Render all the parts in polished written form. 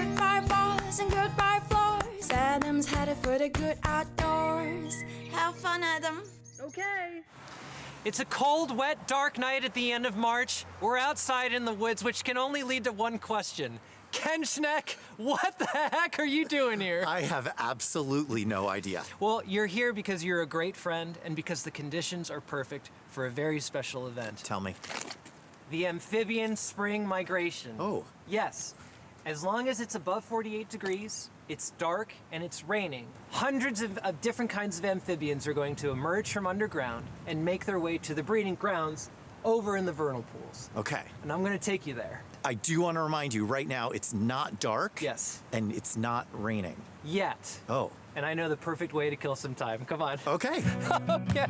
Goodbye balls and goodbye floors. Adam's headed for the good outdoors. Have fun, Adam. Okay. It's a cold, wet, dark night at the end of March. We're outside in the woods, which can only lead to one question. Ken Schneck, what the heck are you doing here? I have absolutely no idea. Well, you're here because you're a great friend and because the conditions are perfect for a very special event. Tell me. The Amphibian Spring Migration. Oh. Yes. As long as it's above 48 degrees, it's dark, and it's raining, hundreds of different kinds of amphibians are going to emerge from underground and make their way to the breeding grounds over in the vernal pools. Okay. And I'm gonna take you there. I do want to remind you, right now, it's not dark. Yes. And it's not raining. Yet. Oh. And I know the perfect way to kill some time. Come on. Okay. Okay.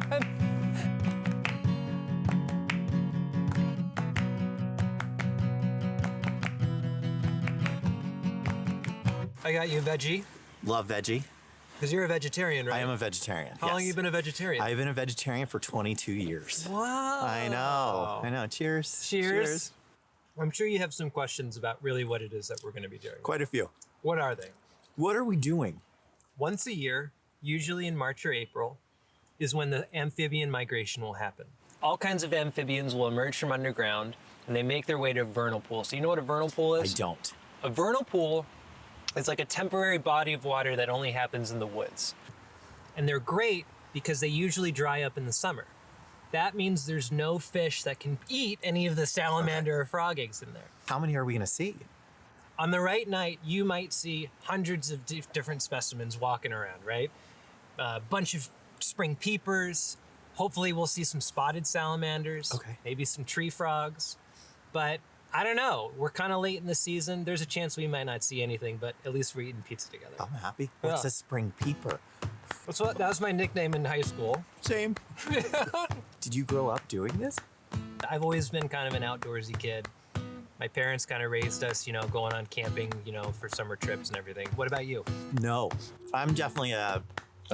I got you a veggie. Love veggie. Because you're a vegetarian, right? I am a vegetarian. How long have you been a vegetarian? I've been a vegetarian for 22 years. Wow. I know. Cheers. Cheers. I'm sure you have some questions about really what it is that we're going to be doing. Quite a few. What are they? What are we doing? Once a year, usually in March or April, is when the amphibian migration will happen. All kinds of amphibians will emerge from underground and they make their way to vernal pools. So you know what a vernal pool is? I don't. A vernal pool is like a temporary body of water that only happens in the woods. And they're great because they usually dry up in the summer. That means there's no fish that can eat any of the salamander or frog eggs in there. How many are we going to see? On the right night, you might see hundreds of different specimens walking around, right? A bunch of spring peepers. Hopefully we'll see some spotted salamanders. Okay. Maybe some tree frogs. But I don't know. We're kind of late in the season. There's a chance we might not see anything, but at least we're eating pizza together. I'm happy. What's Yeah. a spring peeper? That was my nickname in high school. Same. Did you grow up doing this? I've always been kind of an outdoorsy kid. My parents kind of raised us, going on camping, for summer trips and everything. What about you? No. I'm definitely a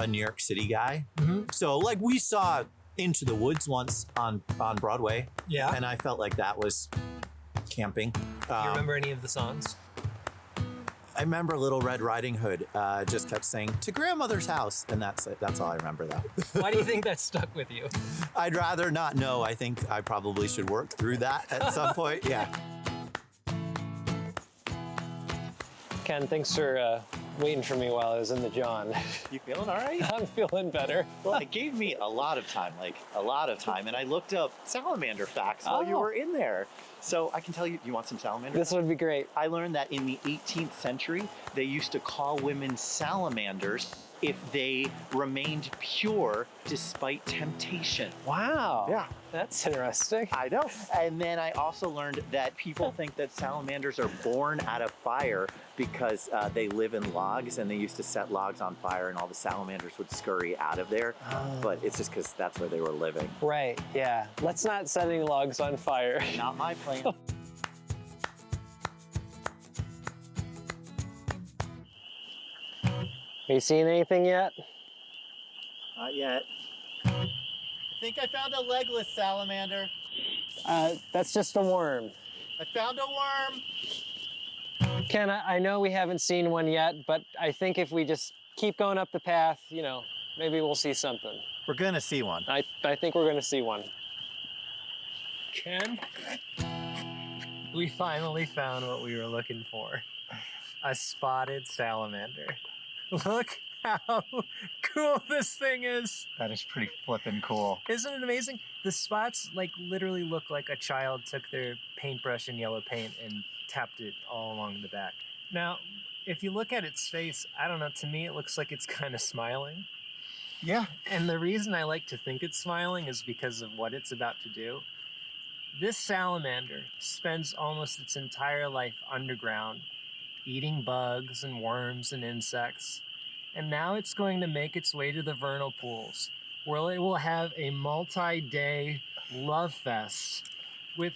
New York City guy. Mm-hmm. So like we saw Into the Woods once on Broadway. Yeah. And I felt like that was camping. Do you remember any of the songs? I remember Little Red Riding Hood just kept saying, "To grandmother's house." And that's it. That's all I remember though. Why do you think that stuck with you? I'd rather not know. I think I probably should work through that at some point. Yeah. Ken, thanks for waiting for me while I was in the John. You feeling all right? I'm feeling better. Well, it gave me a lot of time, and I looked up salamander facts while you Oh. were in there. So I can tell you, you want some salamander? This would be great. I learned that in the 18th century, they used to call women salamanders if they remained pure despite temptation. Wow. Yeah. That's interesting. I know. And then I also learned that people think that salamanders are born out of fire because they live in logs and they used to set logs on fire and all the salamanders would scurry out of there. But it's just because that's where they were living. Right, yeah. Let's not set any logs on fire. Not my plan. Are you seeing anything yet? Not yet. I think I found a legless salamander. That's just a worm. I found a worm. Ken, I know we haven't seen one yet, but I think if we just keep going up the path, maybe we'll see something. We're going to see one. I think we're gonna see one. Ken, we finally found what we were looking for. A spotted salamander. Look how cool this thing is. That is pretty flippin' cool. Isn't it amazing? The spots literally look like a child took their paintbrush and yellow paint and tapped it all along the back. Now, if you look at its face, I don't know, to me it looks like it's kind of smiling. Yeah. And the reason I like to think it's smiling is because of what it's about to do. This salamander spends almost its entire life underground, eating bugs and worms and insects. And now it's going to make its way to the vernal pools, where it will have a multi-day love fest with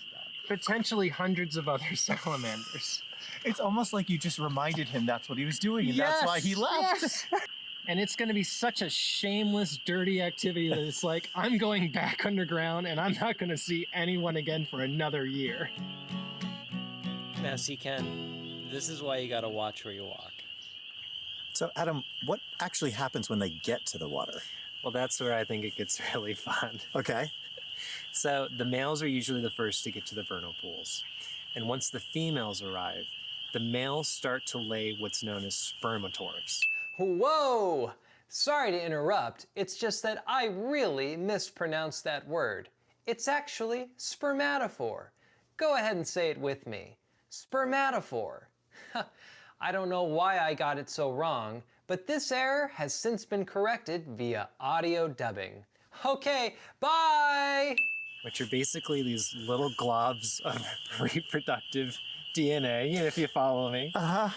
potentially hundreds of other salamanders. It's almost like you just reminded him that's what he was doing, and that's why he left. Yes. And it's going to be such a shameless, dirty activity that it's like, I'm going back underground and I'm not going to see anyone again for another year. Now, see, Ken, This is why you gotta watch where you walk. So, Adam, what actually happens when they get to the water? Well, that's where I think it gets really fun. Okay. So the males are usually the first to get to the vernal pools. And once the females arrive, the males start to lay what's known as spermatophores. Whoa! Sorry to interrupt, it's just that I really mispronounced that word. It's actually spermatophore. Go ahead and say it with me. Spermatophore. I don't know why I got it so wrong, but this error has since been corrected via audio dubbing. Okay, bye! Which are basically these little globs of reproductive DNA, if you follow me. Uh-huh.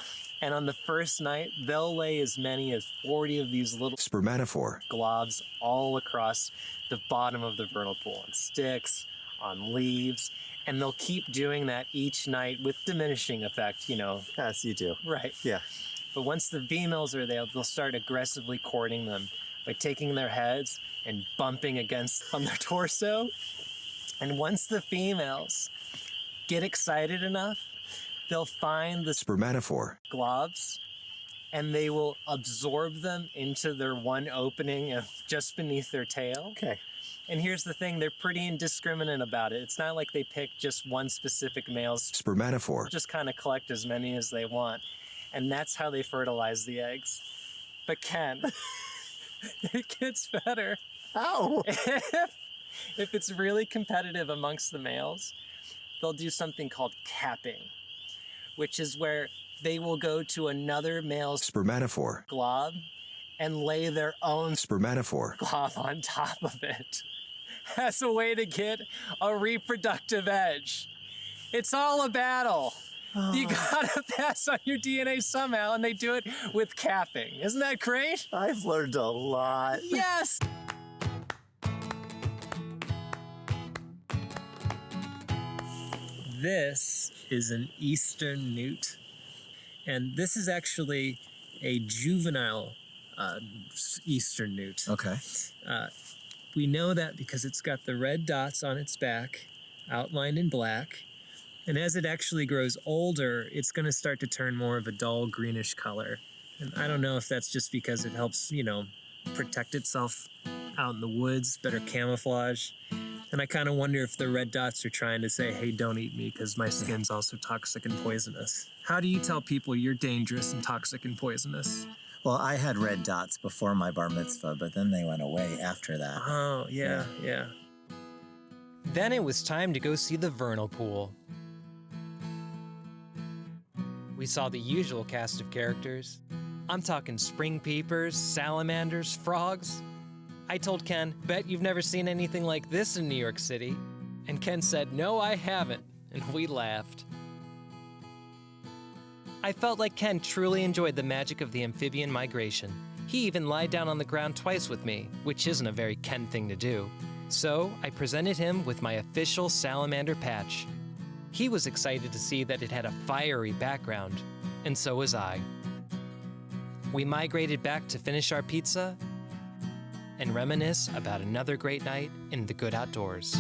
And on the first night, they'll lay as many as 40 of these little Spermatophore. globs all across the bottom of the vernal pool, on sticks, on leaves, and they'll keep doing that each night with diminishing effect, Yes, you do. Right. Yeah. But once the females are there, they'll start aggressively courting them by taking their heads and bumping against on their torso. And once the females get excited enough, they'll find the Spermatophore. globs and they will absorb them into their one opening just beneath their tail. Okay. And here's the thing, they're pretty indiscriminate about it. It's not like they pick just one specific male's, Spermatophore. just kind of collect as many as they want. And that's how they fertilize the eggs. But Ken, it gets better. Ow! If it's really competitive amongst the males, they'll do something called capping, which is where they will go to another male's Spermatophore. glob and lay their own Spermatophore. glob on top of it as a way to get a reproductive edge. It's all a battle. You gotta pass on your DNA somehow, and they do it with capping. Isn't that great? I've learned a lot. Yes! This is an eastern newt, and this is actually a juvenile eastern newt. Okay. We know that because it's got the red dots on its back, outlined in black, and as it actually grows older, it's going to start to turn more of a dull greenish color. And I don't know if that's just because it helps, protect itself out in the woods, better camouflage. And I kind of wonder if the red dots are trying to say, hey, don't eat me because my skin's also toxic and poisonous. How do you tell people you're dangerous and toxic and poisonous? Well, I had red dots before my bar mitzvah, but then they went away after that. Oh, yeah. Then it was time to go see the vernal pool. We saw the usual cast of characters. I'm talking spring peepers, salamanders, frogs. I told Ken, bet you've never seen anything like this in New York City. And Ken said, no, I haven't. And we laughed. I felt like Ken truly enjoyed the magic of the amphibian migration. He even lied down on the ground twice with me, which isn't a very Ken thing to do. So I presented him with my official salamander patch. He was excited to see that it had a fiery background, and so was I. We migrated back to finish our pizza and reminisce about another great night in the good outdoors.